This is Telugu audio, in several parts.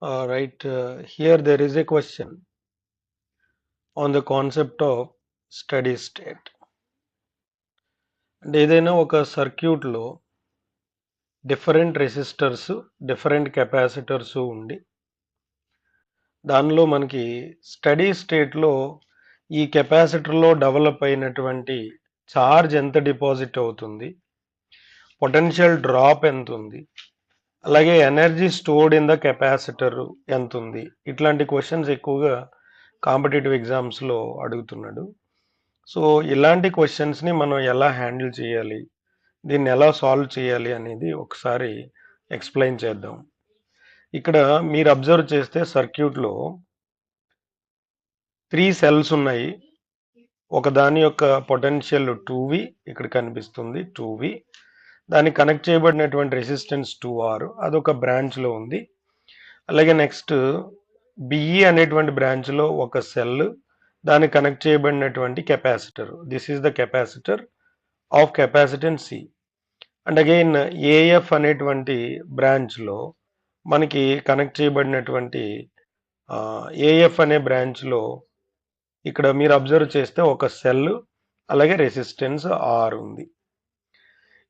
Right. Here there is a question on the concept of steady state. అంటే ఏదైనా ఒక సర్క్యూట్లో డిఫరెంట్ రెసిస్టర్స్, డిఫరెంట్ కెపాసిటర్స్ ఉండి దానిలో మనకి స్టడీ స్టేట్లో ఈ కెపాసిటర్లో డెవలప్ అయినటువంటి ఛార్జ్ ఎంత డిపాజిట్ అవుతుంది, పొటెన్షియల్ డ్రాప్ ఎంత ఉంది, అలాగే energy stored in the capacitor ఎంత ఉంది. ఇట్లాంటి క్వశ్చన్స్ ఎక్కువగా కాంపిటేటివ్ ఎగ్జామ్స్లో అడుగుతున్నాడు. సో ఇలాంటి క్వశ్చన్స్ని మనం ఎలా హ్యాండిల్ చేయాలి, దీన్ని ఎలా సాల్వ్ చేయాలి అనేది ఒకసారి ఎక్స్ప్లెయిన్ చేద్దాం. ఇక్కడ మీరు అబ్జర్వ్ చేస్తే సర్క్యూట్లో 3 సెల్స్ ఉన్నాయి. ఒక దాని యొక్క పొటెన్షియల్ 2V ఇక్కడ కనిపిస్తుంది, 2V. దానికి కనెక్ట్ చేయబడినటువంటి రెసిస్టెన్స్ 2R, అదొక బ్రాంచ్లో ఉంది. అలాగే నెక్స్ట్ బిఈ అనేటువంటి బ్రాంచ్లో ఒక సెల్, దానికి కనెక్ట్ చేయబడినటువంటి capacitor. This is the capacitor of capacitance C. And again AF అనేటువంటి బ్రాంచ్లో మనకి కనెక్ట్ చేయబడినటువంటి ఏఎఫ్ అనే బ్రాంచ్లో ఇక్కడ మీరు అబ్జర్వ్ చేస్తే ఒక సెల్, అలాగే రెసిస్టెన్స్ ఆర్ ఉంది.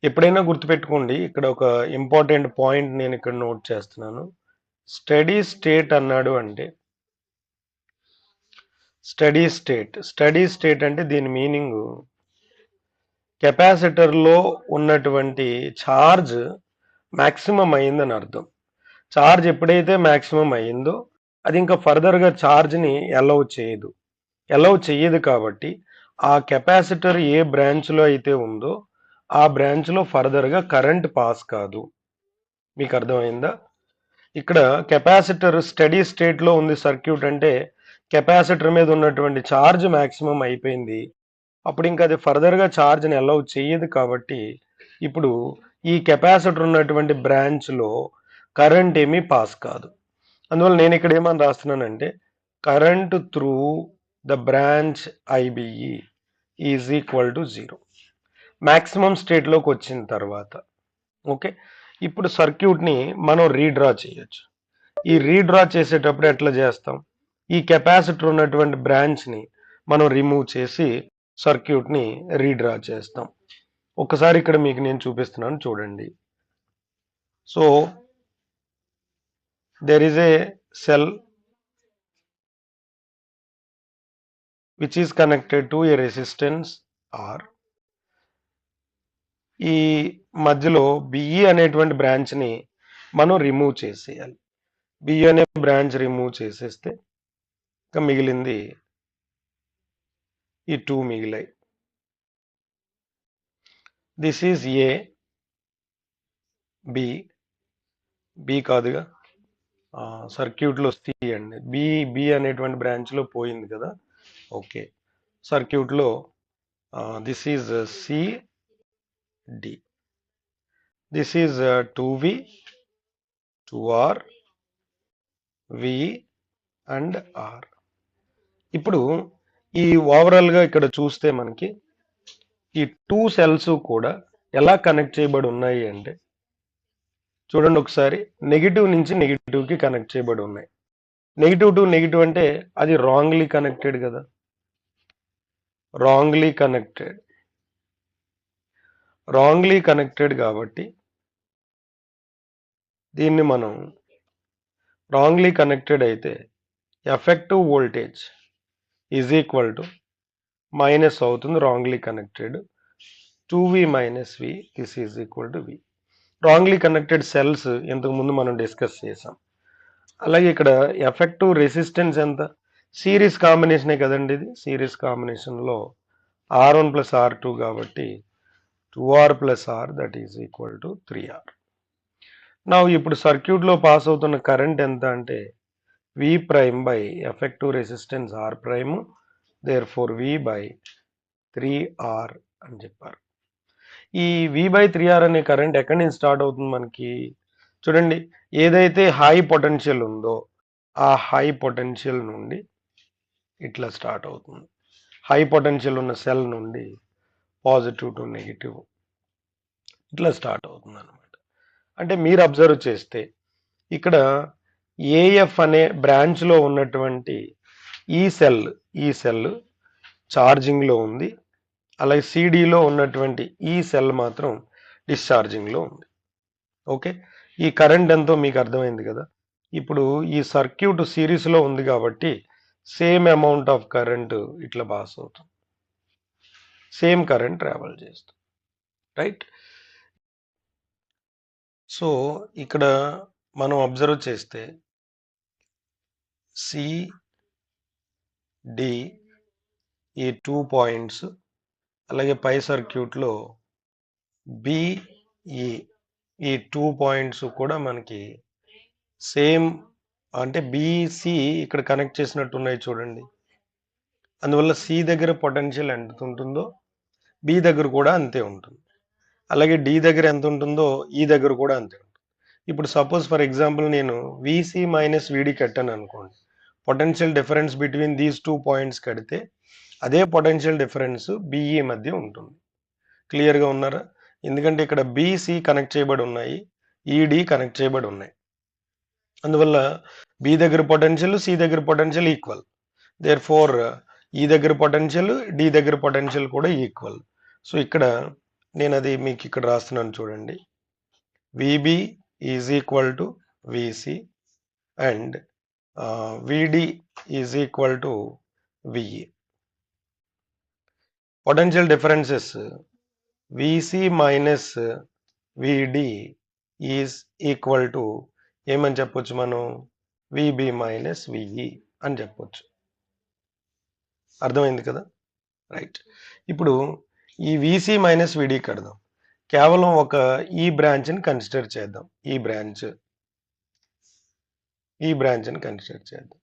ఎప్పుడైనా గుర్తుపెట్టుకోండి, ఇక్కడ ఒక ఇంపార్టెంట్ పాయింట్ నేను ఇక్కడ నోట్ చేస్తున్నాను. స్టడీ స్టేట్ అన్నాడు అంటే స్టడీ స్టేట్ అంటే దీని మీనింగ్ కెపాసిటర్లో ఉన్నటువంటి ఛార్జ్ మ్యాక్సిమం అయిందని అర్థం. ఛార్జ్ ఎప్పుడైతే మ్యాక్సిమం అయిందో అది ఇంకా ఫర్దర్గా ఛార్జ్ని అలౌ చేయదు కాబట్టి ఆ కెపాసిటర్ ఏ బ్రాంచ్లో అయితే ఉందో ఆ బ్రాంచ్లో ఫర్దర్గా కరెంట్ పాస్ కాదు. మీకు అర్థమైందా? ఇక్కడ కెపాసిటర్ స్టడీ స్టేట్లో ఉంది సర్క్యూట్ అంటే కెపాసిటర్ మీద ఉన్నటువంటి ఛార్జ్ మ్యాక్సిమం అయిపోయింది. అప్పుడు ఇంకా అది ఫర్దర్గా ఛార్జ్ని అలౌ చేయదు కాబట్టి ఇప్పుడు ఈ కెపాసిటర్ ఉన్నటువంటి బ్రాంచ్లో కరెంట్ ఏమీ పాస్ కాదు. అందువల్ల నేను ఇక్కడ ఏమని రాస్తున్నానంటే current through the branch IBE is equal to 0 maximum స్టేట్లోకి వచ్చిన తర్వాత. ఓకే, ఇప్పుడు సర్క్యూట్ని మనం రీడ్రా చేయొచ్చు. ఈ రీడ్రా చేసేటప్పుడు ఎట్లా చేస్తాం? ఈ కెపాసిటర్ ఉన్నటువంటి బ్రాంచ్ని మనం రిమూవ్ చేసి సర్క్యూట్ని రీడ్రా చేస్తాం. ఒకసారి ఇక్కడ మీకు నేను చూపిస్తున్నాను, చూడండి. So there is a cell which is connected to a resistance R. ఈ మధ్యలో బిఈ అనేటువంటి బ్రాంచ్ని మనం రిమూవ్ చేసేయాలి. బిఈ అనే బ్రాంచ్ రిమూవ్ చేసేస్తే ఇంకా మిగిలింది ఈ 2 మిగిలాయి. దిస్ ఈజ్ ఏ, బి కాదుగా, సర్క్యూట్లో సి అండి. బి అనేటువంటి బ్రాంచ్లో పోయింది కదా. ఓకే, సర్క్యూట్లో this is C, D. This is 2V, 2R, V and R. ఇప్పుడు ఈ ఓవరాల్గా ఇక్కడ చూస్తే మనకి ఈ 2 సెల్స్ కూడా ఎలా కనెక్ట్ చేయబడి ఉన్నాయి అంటే చూడండి ఒకసారి. నెగిటివ్ నుంచి నెగిటివ్కి కనెక్ట్ చేయబడి ఉన్నాయి. నెగిటివ్ టు నెగిటివ్ అంటే అది రాంగ్లీ కనెక్టెడ్ కదా, రాంగ్లీ కనెక్టెడ్ కాబట్టి దీన్ని మనం రాంగ్లీ కనెక్టెడ్ అయితే effective voltage is equal to minus అవుతుంది. Wrongly connected 2V minus V, this is equal to V. Wrongly connected cells ఇంతకు ముందు మనం డిస్కస్ చేసాం. అలాగే ఇక్కడ ఎఫెక్టివ్ రెసిస్టెన్స్ ఎంత? సిరీస్ కాంబినేషనే కదండి ఇది. సిరీస్ కాంబినేషన్లో R1 ప్లస్ R2 కాబట్టి 2R plus R, that is equal to 3R. నా ఇప్పుడు సర్క్యూట్లో పాస్ అవుతున్న కరెంట్ ఎంత అంటే V prime by effective resistance R prime, therefore V by 3R అని చెప్పారు. ఈ V బై 3R అనే కరెంట్ ఎక్కడి నుంచి స్టార్ట్ అవుతుంది మనకి? చూడండి, ఏదైతే హై పొటెన్షియల్ ఉందో ఆ హై పొటెన్షియల్ నుండి ఇట్లా స్టార్ట్ అవుతుంది. హై పొటెన్షియల్ ఉన్న సెల్ నుండి పాజిటివ్ టు నెగిటివ్ ఇట్లా స్టార్ట్ అవుతుంది అనమాట. అంటే మీరు అబ్జర్వ్ చేస్తే ఇక్కడ ఏఎఫ్ అనే బ్రాంచ్లో ఉన్నటువంటి ఈ సెల్ ఛార్జింగ్లో ఉంది. అలాగే సిడిలో ఉన్నటువంటి ఈ సెల్ మాత్రం డిశ్చార్జింగ్లో ఉంది. ఓకే, ఈ కరెంట్ ఎంతో మీకు అర్థమైంది కదా. ఇప్పుడు ఈ సర్క్యూట్ సిరీస్లో ఉంది కాబట్టి సేమ్ అమౌంట్ ఆఫ్ కరెంట్ ఇట్లా పాస్ అవుతుంది, సేమ్ కరెంట్ ట్రావెల్ చేస్తుంది, రైట్. సో ఇక్కడ మనం అబ్జర్వ్ చేస్తే సిడి ఈ 2 పాయింట్స్, అలాగే పై సర్క్యూట్లో బిఈ ఈ 2 పాయింట్స్ కూడా మనకి సేమ్, అంటే బిసి ఇక్కడ కనెక్ట్ చేసినట్టు ఉన్నాయి చూడండి. అందువల్ల సి దగ్గర పొటెన్షియల్ ఎంత ఉంటుందో బి దగ్గర కూడా అంతే ఉంటుంది. అలాగే డి దగ్గర ఎంత ఉంటుందో ఈ దగ్గర కూడా అంతే ఉంటుంది. ఇప్పుడు సపోజ్ ఫర్ ఎగ్జాంపుల్ నేను విసి మైనస్ విడి కట్టాను అనుకోండి, potential difference between these 2 points కడితే అదే పొటెన్షియల్ డిఫరెన్స్ బిఈ మధ్య ఉంటుంది. క్లియర్గా ఉన్నారా? ఎందుకంటే ఇక్కడ బిసి కనెక్ట్ చేయబడి ఉన్నాయి, ఈడి కనెక్ట్ చేయబడి ఉన్నాయి. అందువల్ల బి దగ్గర పొటెన్షియల్ సి దగ్గర potential equal. Therefore E దగ్గర పొటెన్షియల్ డి దగ్గర పొటెన్షియల్ కూడా ఈక్వల్. సో ఇక్కడ నేను అది మీకు ఇక్కడ రాస్తున్నాను చూడండి. VB is equal to VC and VD is equal to VE. Potential differences VC minus VD is equal to ఏమని చెప్పొచ్చు మనం? విబి మైనస్ విఈ అని చెప్పొచ్చు. అర్థమైంది కదా, రైట్. ఇప్పుడు ఈ విసి మైనస్ విడి కడదాం. కేవలం ఒక ఈ బ్రాంచ్ని కన్సిడర్ చేద్దాం. ఈ బ్రాంచ్ని కన్సిడర్ చేద్దాం.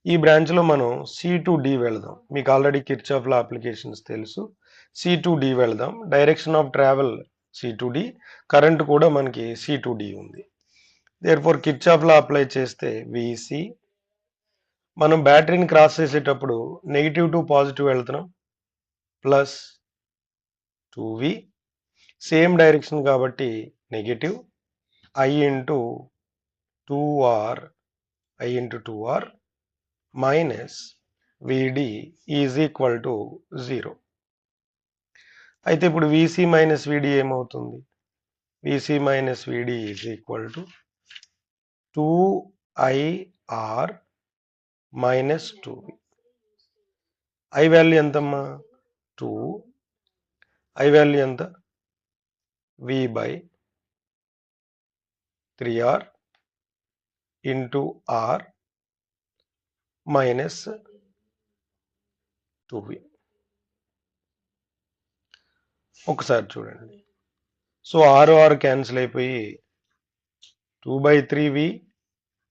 ఈ బ్రాంచ్లో మనం సి టు డి వెళదాం. మీకు ఆల్రెడీ కిర్చాఫ్ లా అప్లికేషన్స్ తెలుసు. సి టు డి వెళదాం. Direction of travel C to D, current కూడా మనకి సి టు డి ఉంది. దేర్ఫోర్ కిర్చాఫ్ లా అప్లై చేస్తే విసి, మనం బ్యాటరీని క్రాస్ చేసేటప్పుడు నెగిటివ్ టు పాజిటివ్ వెళ్తున్నాం, ప్లస్ 2v, సేమ్ డైరెక్షన్ కాబట్టి negative, i into 2r minus vd is equal to 0. అయితే ఇప్పుడు vc మైనస్ vd ఏమవుతుంది? vc minus vd is equal to 2ir minus 2v. i value ఎంతమ్మా? 2. i వాల్యూ ఎంత? v by 3r into r minus 2v. ఒకసారి చూడండి. సో r క్యాన్సిల్ అయిపోయి 2/3v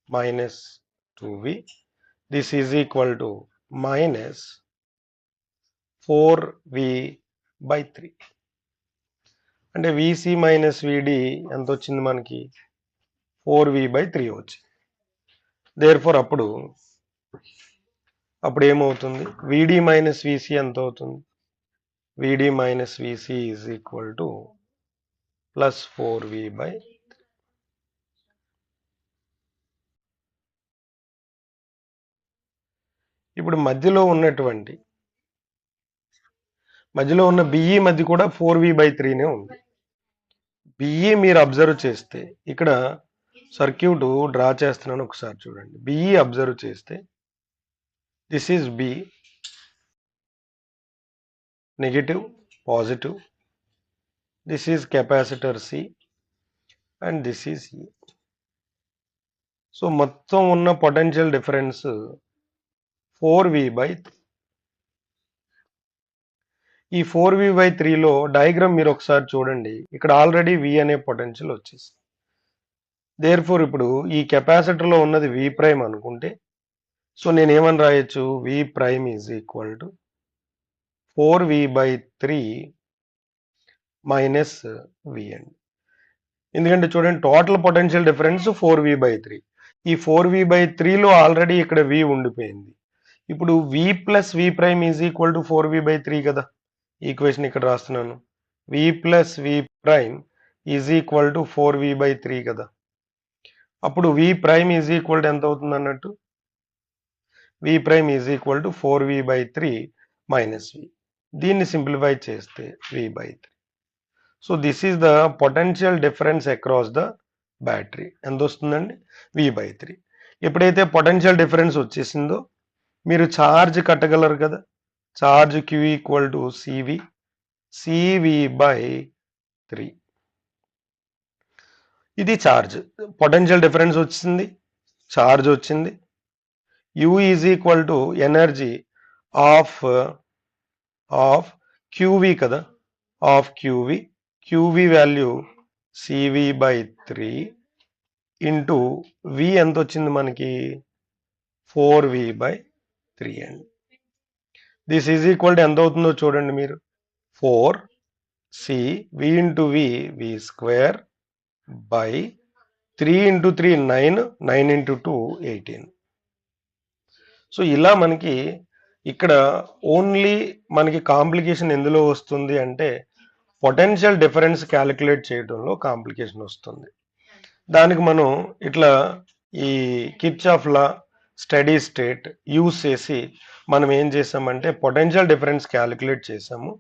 minus 2v, this is equal to minus 4v/3. అంటే vc మైనస్ vd ఎంత వచ్చింది మనకి? 4v/3 వచ్చింది. దేర్ఫోర్ అప్పుడు ఏమవుతుంది? vd మైనస్ vc ఎంత అవుతుంది? vd minus vc is equal to plus 4v/3. ఇప్పుడు మధ్యలో ఉన్న బిఈ మధ్య కూడా 4v/3నే ఉంది. బిఈ మీరు అబ్జర్వ్ చేస్తే ఇక్కడ సర్క్యూట్ డ్రా చేస్తున్నాను, ఒకసారి చూడండి. బిఈ అబ్జర్వ్ చేస్తే this is B, negative, positive, this is capacitor C and this is E. So మొత్తం ఉన్న పొటెన్షియల్ డిఫరెన్స్ 4v/3. ఈ 4v/3లో డయాగ్రామ్ మీరు ఒకసారి చూడండి. ఇక్కడ ఆల్రెడీ v అనే పొటెన్షియల్ వచ్చేసి, దేర్ఫోర్ ఇప్పుడు ఈ కెపాసిటర్లో ఉన్నది v ప్రైమ్ అనుకుంటే, సో నేను ఏమని రాయొచ్చు? v prime is equal to 4v/3 minus v అండి. ఎందుకంటే చూడండి టోటల్ పొటెన్షియల్ డిఫరెన్స్ 4v/3. ఈ 4v/3లో ఆల్రెడీ ఇక్కడ v ఉండిపోయింది. ఇప్పుడు v plus v prime is equal to 4v/3 కదా. ఈక్వేషన్ ఇక్కడ రాస్తున్నాను. v plus v prime is equal to 4v/3 కదా. అప్పుడు v prime is equal to ఎంత అవుతుంది అన్నట్టు, v prime is equal to 4v/3 minus v. దీన్ని సింప్లిఫై చేస్తే v/3. So this is the potential difference across the battery. ఎంత వస్తుందండి, v/3. ఎప్పుడైతే పొటెన్షియల్ డిఫరెన్స్ వచ్చేసిందో మీరు ఛార్జ్ కట్టగలరు కదా, charge q equal to cv/3. ఇది ఛార్జ్, పొటెన్షియల్ డిఫరెన్స్ వచ్చింది, ఛార్జ్ వచ్చింది. u is equal to energy of qv కదా, of qv value cv/3 into v ఎంత వచ్చింది మనకి, 4v/3 అండి. దిస్ ఈజ్ ఈక్వల్ టు ఎంత అవుతుందో చూడండి మీరు, 4c v into v square by 3 into 3 9 into 2 18. So ఇలా మనకి ఇక్కడ ఓన్లీ మనకి కాంప్లికేషన్ ఎందులో వస్తుంది అంటే పొటెన్షియల్ డిఫరెన్స్ క్యాలిక్యులేట్ చేయడంలో కాంప్లికేషన్ వస్తుంది. దానికి మనం ఇట్లా ఈ Kirchhoff law, steady state use చేసి మనం ఏం చేసామంటే పొటెన్షియల్ డిఫరెన్స్ క్యాలిక్యులేట్ చేసాము.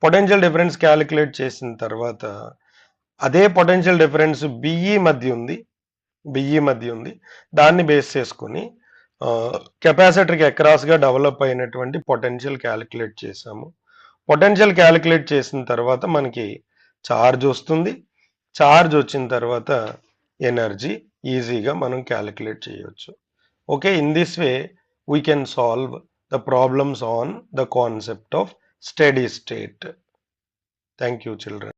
పొటెన్షియల్ డిఫరెన్స్ క్యాలిక్యులేట్ చేసిన తర్వాత అదే పొటెన్షియల్ డిఫరెన్స్ బిఈ మధ్య ఉంది, దాన్ని బేస్ చేసుకొని కెపాసిటర్కి అక్రాస్గా డెవలప్ అయినటువంటి పొటెన్షియల్ క్యాలిక్యులేట్ చేసాము. పొటెన్షియల్ క్యాలిక్యులేట్ చేసిన తర్వాత మనకి ఛార్జ్ వస్తుంది, ఛార్జ్ వచ్చిన తర్వాత ఎనర్జీ ఈజీగా మనం క్యాలిక్యులేట్ చేయవచ్చు. Okay, in this way we can solve the problems on the concept of steady state. Thank you children.